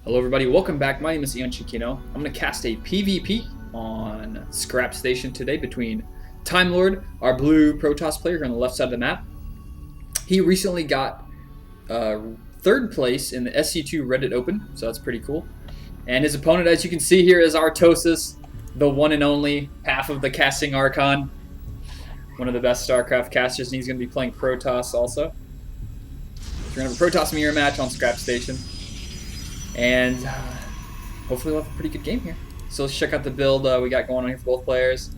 Hello everybody, welcome back. My name is Ian Chiquino. I'm going to cast a PvP on Scrap Station today between TimeLorD, our blue Protoss player here on the left side of the map. He recently got third place in the SC2 Reddit Open, so that's pretty cool. And his opponent, as you can see here, is Artosis, the one and only half of the casting Archon. One of the best Starcraft casters, and he's going to be playing Protoss also. So we're going to have a Protoss mirror match on Scrap Station. And hopefully we'll have a pretty good game here. So let's check out the build we got going on here for both players.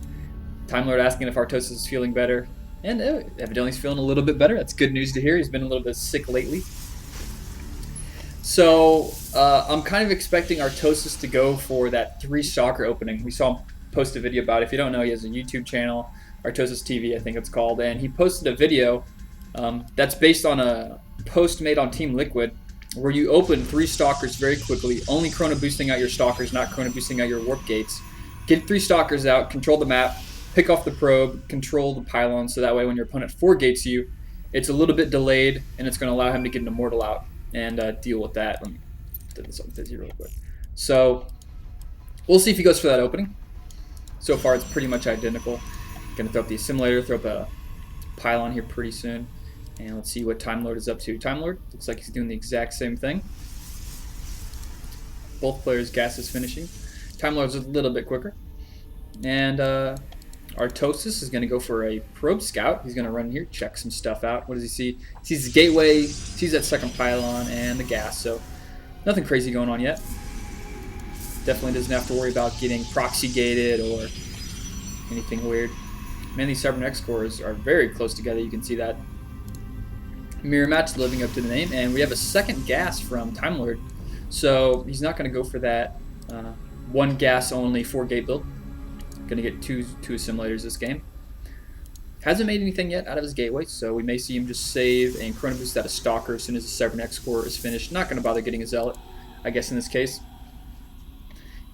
TimeLorD asking if Artosis is feeling better. And evidently he's feeling a little bit better. That's good news to hear. He's been a little bit sick lately. So I'm kind of expecting Artosis to go for that 3 Stalker opening. We saw him post a video about it. If you don't know, he has a YouTube channel, Artosis TV I think it's called. And he posted a video that's based on a post made on Team Liquid, where you open 3 Stalkers very quickly, only chrono boosting out your Stalkers, not chrono boosting out your warp gates. Get 3 Stalkers out, control the map, pick off the probe, control the pylon, so that way when your opponent 4 gates you, it's a little bit delayed, and it's going to allow him to get an Immortal out and deal with that. Let me do this on Dizzy real quick. So we'll see if he goes for that opening. So far it's pretty much identical. Going to throw up the Assimilator, throw up a pylon here pretty soon. And let's see what TimeLorD is up to. TimeLorD looks like he's doing the exact same thing. Both players' gas is finishing. TimeLorD's a little bit quicker. And Artosis is going to go for a probe scout. He's going to run here, check some stuff out. What does he see? He sees the gateway, sees that second pylon, and the gas. So nothing crazy going on yet. Definitely doesn't have to worry about getting proxy gated or anything weird. Man, these Cybernetic cores are very close together. You can see that. Mirror match living up to the name, and we have a second gas from TimeLorD, so he's not going to go for that 1 gas only 4 gate build. Going to get two assimilators this game. Hasn't made anything yet out of his gateway, so we may see him just save and chrono boost out a Stalker as soon as the Cybernetic core is finished. Not going to bother getting a Zealot, I guess, in this case.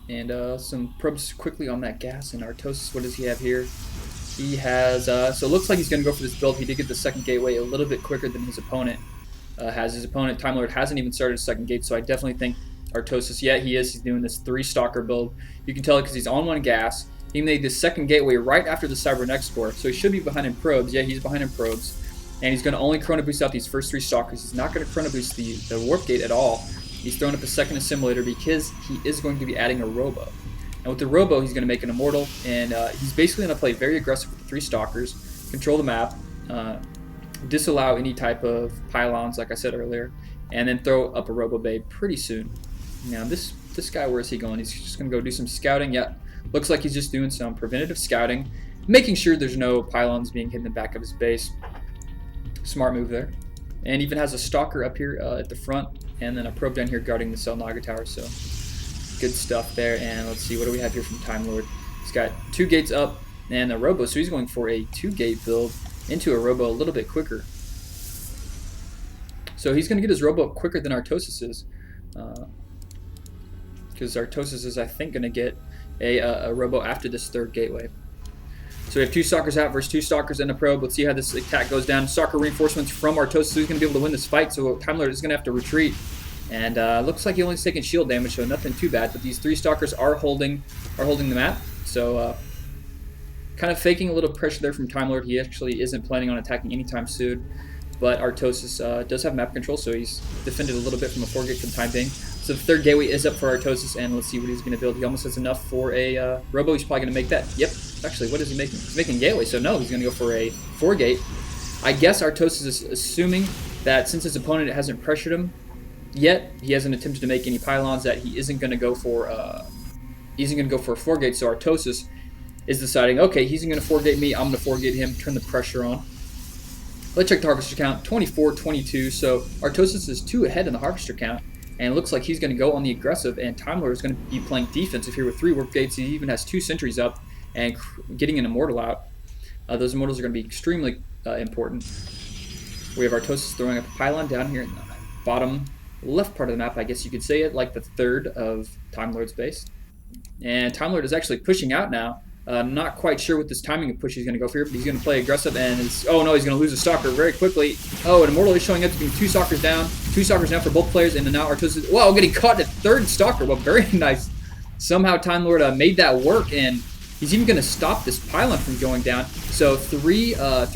And some probes quickly on that gas. And Artosis, what does he have here? He has, so it looks like he's going to go for this build. He did get the second gateway a little bit quicker than his opponent has. His opponent, TimeLorD, hasn't even started his second gate, so I definitely think Artosis, yeah, he is. He's doing this 3 Stalker build. You can tell it because he's on 1 gas. He made the second gateway right after the Cybernetic core, so he should be behind in probes. Yeah, he's behind in probes. And he's going to only chrono boost out these first 3 Stalkers. He's not going to chrono boost the warp gate at all. He's throwing up a second assimilator because he is going to be adding a Robo. And with the Robo, he's going to make an Immortal, and he's basically going to play very aggressive with the 3 Stalkers, control the map, disallow any type of pylons, like I said earlier, and then throw up a Robo Bay pretty soon. Now, this guy, where is he going? He's just going to go do some scouting. Yeah, looks like he's just doing some preventative scouting, making sure there's no pylons being hit in the back of his base. Smart move there. And even has a Stalker up here at the front, and then a probe down here guarding the Cell Naga Tower, so good stuff there. And let's see, what do we have here from TimeLorD? He's got 2 gates up and a Robo, so he's going for a 2-gate build into a Robo a little bit quicker. So he's going to get his Robo up quicker than Artosis is, because Artosis is, I think, going to get a Robo after this 3rd gateway. So we have 2 Stalkers out versus 2 Stalkers and a probe. Let's see how this attack goes down. Stalker reinforcements from Artosis, so he's going to be able to win this fight, so TimeLorD is going to have to retreat. And looks like he only's taking shield damage, so nothing too bad. But these 3 Stalkers are holding the map. So kind of faking a little pressure there from TimeLorD. He actually isn't planning on attacking anytime soon. But Artosis does have map control, so he's defended a little bit from a 4-gate for the time being. So the 3rd gateway is up for Artosis, and let's see what he's going to build. He almost has enough for a Robo. He's probably going to make that. Yep. Actually, what is he making? He's making gateway, so no, he's going to go for a 4-gate. I guess Artosis is assuming that since his opponent hasn't pressured him yet, he hasn't attempted to make any pylons, that he isn't going to go for a 4-gate. So Artosis is deciding, okay, he's going to 4-gate me, I'm going to 4-gate him, turn the pressure on. Let's check the harvester count, 24-22. So Artosis is 2 ahead in the harvester count, and it looks like he's going to go on the aggressive, and TimeLorD is going to be playing defensive here with 3 warp gates. He even has 2 sentries up and getting an Immortal out. Those Immortals are going to be extremely important. We have Artosis throwing up a pylon down here in the bottom left part of the map, I guess you could say it, like the 3rd of TimeLorD's base. And TimeLorD is actually pushing out now Not quite sure what this timing of push he's going to go for here, but he's going to play aggressive, and oh no, he's going to lose a stalker very quickly. Oh, and Immortal is showing up to be 2 stalkers down for both players, and then now Artosis, wow, getting caught at 3rd stalker. Well, very nice. Somehow TimeLorD made that work, and he's even going to stop this pylon from going down. So three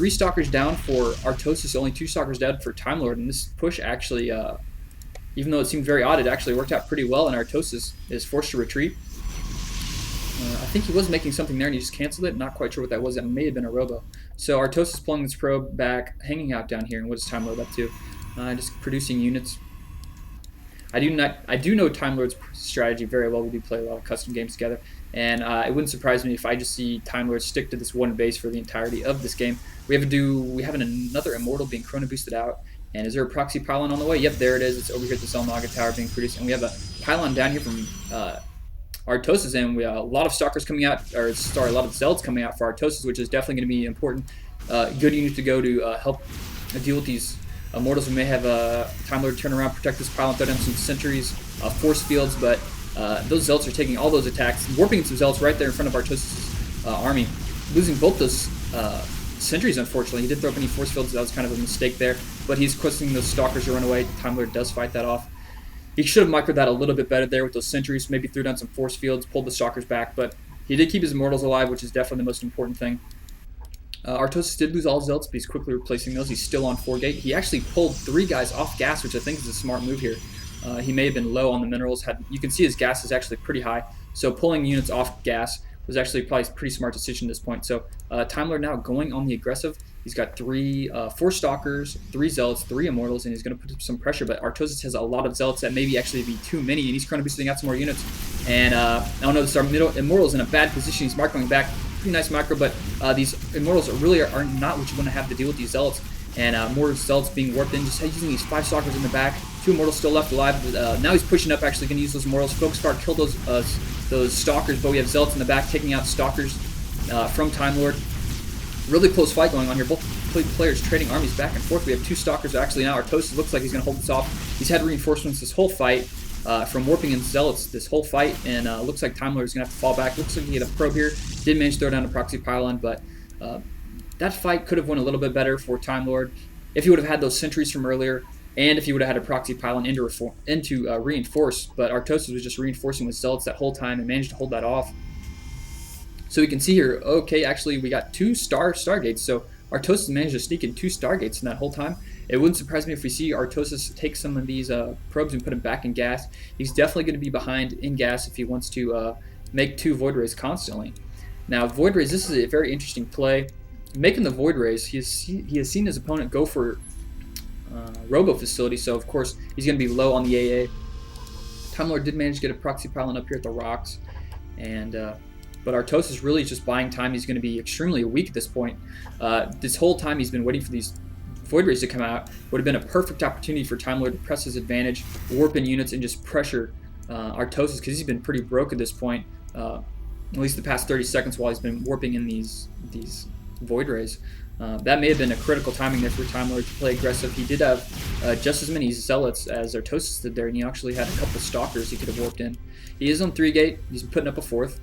stalkers down for Artosis, only 2 stalkers dead for TimeLorD, and this push actually, even though it seemed very odd, it actually worked out pretty well, and Artosis is forced to retreat. I think he was making something there and he just canceled it. Not quite sure what that was. That may have been a robo. So Artosis pulling this probe back, hanging out down here. And what is TimeLorD up to? Just producing units. I do know TimeLorD's strategy very well. We do play a lot of custom games together, and it wouldn't surprise me if I just see TimeLorD stick to this one base for the entirety of this game. We have another Immortal being chrono boosted out. And is there a proxy pylon on the way? Yep, there it is. It's over here at the Selnaga Tower being produced, and we have a pylon down here from Artosis, and we have a lot of stalkers coming out, or sorry, a lot of zealots coming out for Artosis, which is definitely going to be important. Good unit to go to help deal with these Immortals. We may have TimeLorD turn around, protect this pylon, throw down some sentries, force fields, but those zealots are taking all those attacks, warping some zealots right there in front of Artosis' army, losing both those sentries. Unfortunately, he did throw up any force fields. That was kind of a mistake there, but he's questing those stalkers to run away. TimeLorD does fight that off. He should have microed that a little bit better there with those sentries, maybe threw down some force fields, pulled the stalkers back, but he did keep his Immortals alive, which is definitely the most important thing. Artosis did lose all his zealots, but he's quickly replacing those. He's still on 4 gate. He actually pulled 3 guys off gas, which I think is a smart move here. He may have been low on the minerals. You can see his gas is actually pretty high, so pulling units off gas was actually probably a pretty smart decision at this point. So TimeLorD now going on the aggressive. He's got 4 stalkers, 3 zealots, 3 immortals, and he's going to put some pressure. But Artosis has a lot of zealots that maybe actually be too many, and he's chrono boosting out some more units. And I don't know, this immortal's in a bad position. He's marking back, pretty nice micro, but these immortals really are not what you want to have to deal with these zealots. And more zealots being warped in, just using these 5 stalkers in the back. 2 immortals still left alive. Now he's pushing up, actually going to use those immortals. Focus fire, kill those stalkers, but we have zealots in the back taking out stalkers from TimeLorD. Really close fight going on here. Both players trading armies back and forth. We have 2 stalkers. Actually, now Artosis looks like he's going to hold this off. He's had reinforcements this whole fight from warping and zealots this whole fight, and looks like TimeLorD is going to have to fall back. Looks like he had a probe here. Did manage to throw down a proxy pylon, but that fight could have went a little bit better for TimeLorD if he would have had those sentries from earlier, and if he would have had a proxy pylon into reinforce. But Artosis was just reinforcing with zealots that whole time and managed to hold that off. So we can see here, okay, actually we got 2 Stargates, so Artosis managed to sneak in 2 Stargates in that whole time. It wouldn't surprise me if we see Artosis take some of these probes and put them back in gas. He's definitely going to be behind in gas if he wants to make 2 Void Rays constantly. Now, Void Rays, this is a very interesting play. Making the Void Rays, he has seen his opponent go for Robo Facility, so of course he's going to be low on the AA. TimeLorD did manage to get a proxy pylon up here at the rocks, and but Artosis really is just buying time. He's going to be extremely weak at this point. This whole time he's been waiting for these Void Rays to come out. Would have been a perfect opportunity for TimeLorD to press his advantage, warp in units, and just pressure Artosis, because he's been pretty broke at this point, at least the past 30 seconds while he's been warping in these Void Rays. That may have been a critical timing there for TimeLorD to play aggressive. He did have just as many zealots as Artosis did there, and he actually had a couple stalkers he could have warped in. He is on 3 gate. He's putting up a 4th.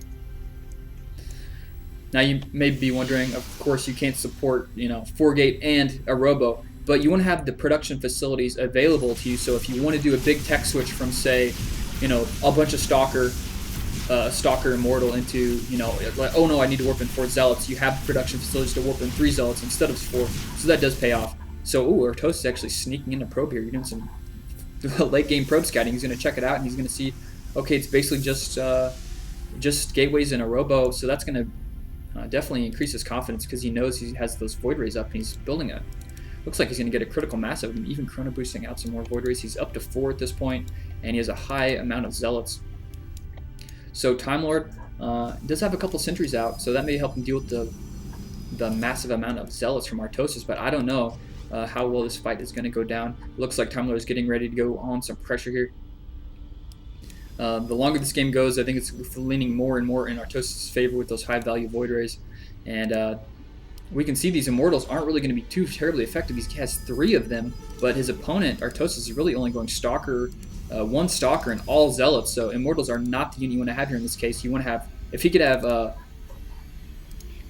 Now you may be wondering, of course you can't support 4 gate and a robo, but you want to have the production facilities available to you. So if you want to do a big tech switch from, say, a bunch of stalker immortal into, like, oh no, I need to warp in 4 zealots, you have production facilities to warp in 3 zealots instead of 4, so that does pay off. So Artosis is actually sneaking into probe here. You're doing some late game probe scouting. He's going to check it out and he's going to see, okay, it's basically just gateways and a robo, so that's going to definitely increase his confidence, because he knows he has those Void Rays up and he's building it. Looks like he's going to get a critical mass of them, even chrono boosting out some more Void Rays. He's up to 4 at this point, and he has a high amount of zealots. So TimeLorD does have a couple sentries out, so that may help him deal with the massive amount of zealots from Artosis, but I don't know how well this fight is going to go down. Looks like TimeLorD is getting ready to go on some pressure here. The longer this game goes, I think it's leaning more and more in Artosis' favor with those high-value Void Rays. And we can see these Immortals aren't really going to be too terribly effective. He has 3 of them, but his opponent, Artosis, is really only going Stalker, 1 Stalker, and all Zealots. So Immortals are not the unit you want to have here in this case. You want to have, if he could have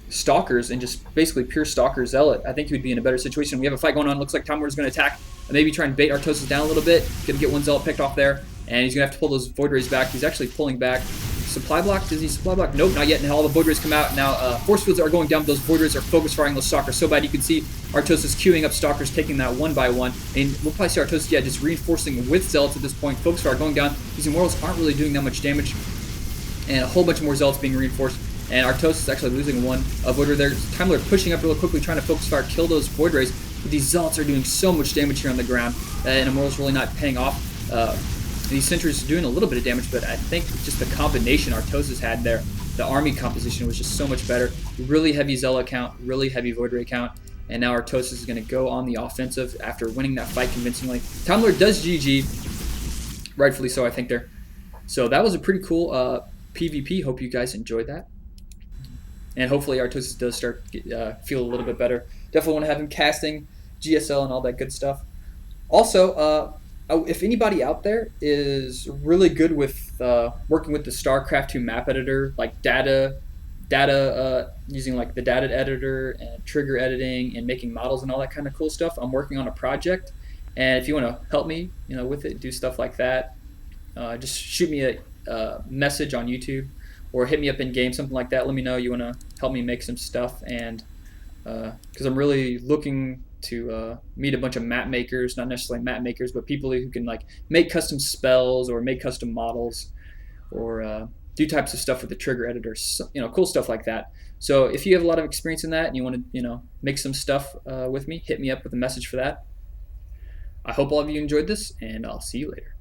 stalkers and just basically pure stalker zealot, I think he would be in a better situation. We have a fight going on. Looks like TimeLorD is going to attack and maybe try and bait Artosis down a little bit. Going to get one zealot picked off there, and he's going to have to pull those Void Rays back. He's actually pulling back. Supply block? Does he supply block? Nope, not yet. And all the Void Rays come out. Now, force fields are going down. Those Void Rays are focus firing those stalkers so bad. You can see Artosis queuing up stalkers, taking that one by one. And we'll probably see Artosis, yeah, just reinforcing with zealots at this point. Focus fire going down. These immortals aren't really doing that much damage. And a whole bunch more zealots being reinforced. And Artosis is actually losing one Void Ray there. TimeLorD pushing up real quickly, trying to focus fire, kill those Void Rays. But these zealots are doing so much damage here on the ground, and Immortal's really not paying off. These sentries are doing a little bit of damage, but I think just the combination Artosis had there, the army composition was just so much better. Really heavy zealot count, really heavy Void Ray count, and now Artosis is going to go on the offensive after winning that fight convincingly. TimeLorD does GG, rightfully so, I think there. So that was a pretty cool PvP. Hope you guys enjoyed that. And hopefully Artosis does start feel a little bit better. Definitely want to have him casting GSL and all that good stuff. Also, if anybody out there is really good with working with the Starcraft 2 map editor, like data using like the data editor and trigger editing and making models and all that kind of cool stuff, I'm working on a project. And if you want to help me, with it, do stuff like that, just shoot me a message on YouTube or hit me up in game, something like that. Let me know you want to help me make some stuff, and because I'm really looking to meet a bunch of map makers, not necessarily map makers, but people who can like make custom spells or make custom models or do types of stuff with the trigger editor, cool stuff like that. So if you have a lot of experience in that and you want to make some stuff with me, hit me up with a message for that. I hope all of you enjoyed this, and I'll see you later.